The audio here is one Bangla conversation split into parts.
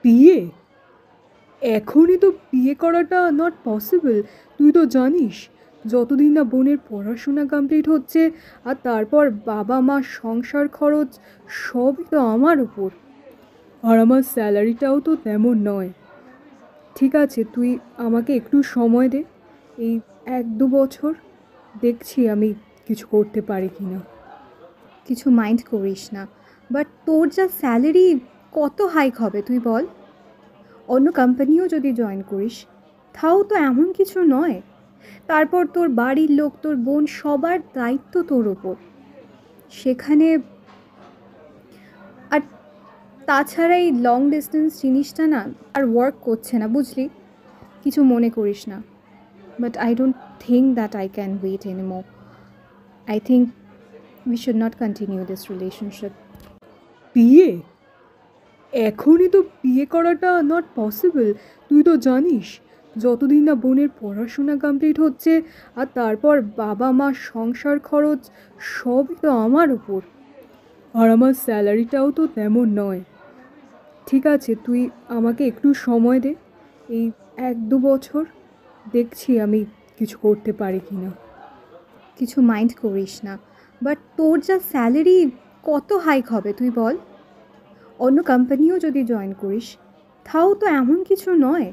বিয়ে? এখনই তো বিয়ে করাটা নট পসিবল। তুই তো জানিস, যতদিন না বোনের পড়াশোনা কমপ্লিট হচ্ছে, আর তারপর বাবা মা সংসার খরচ সবই তো আমার উপর। আর আমার স্যালারিটাও তো তেমন নয়। ঠিক আছে, তুই আমাকে একটু সময় দে, এই 1-2 বছর দেখছি আমি কিছু করতে পারি কি না। কিছু মাইন্ড করিস না, বাট তোর যা স্যালারি কত হাইক হবে তুই বল? অন্য কোম্পানিও যদি জয়েন করিস, তাও তো এমন কিছু নয়। তারপর তোর বাড়ির লোক, তোর বোন, সবার দায়িত্ব তোর ওপর সেখানে। আর তাছাড়া এই লং ডিস্টেন্স জিনিসটা না আর ওয়ার্ক করছে না, বুঝলি? কিছু মনে করিস না, but I don't think that I can wait anymore. I think we should not continue this relationship. বিয়ে? এখনই তো বিয়ে করাটা নট পসিবল। তুই তো জানিস, যতদিন না বোনের পড়াশোনা কমপ্লিট হচ্ছে, আর তারপর বাবা মা সংসার খরচ সবই তো আমার উপর। আর আমার স্যালারিটাও তো তেমন নয়। ঠিক আছে, তুই আমাকে একটু সময় দে, এই 1-2 বছর দেখছি আমি কিছু করতে পারি কি না। কিছু মাইন্ড করিস না, বাট তোর যা স্যালারি কত হাইক হবে তুই বল? অন্য কোম্পানিও যদি জয়েন করিস, তাও তো এমন কিছু নয়।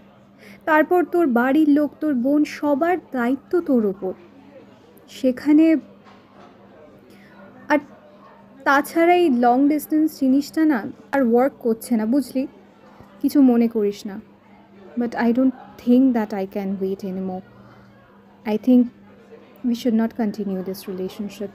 তারপর তোর বাড়ির লোক, তোর বোন, সবার দায়িত্ব তোর ওপর সেখানে। আর তাছাড়া এই লং ডিস্টেন্স জিনিসটা না আর ওয়ার্ক করছে না, বুঝলি? কিছু মনে করিস না, but I don't think that I can wait anymore. I think we should not continue this relationship.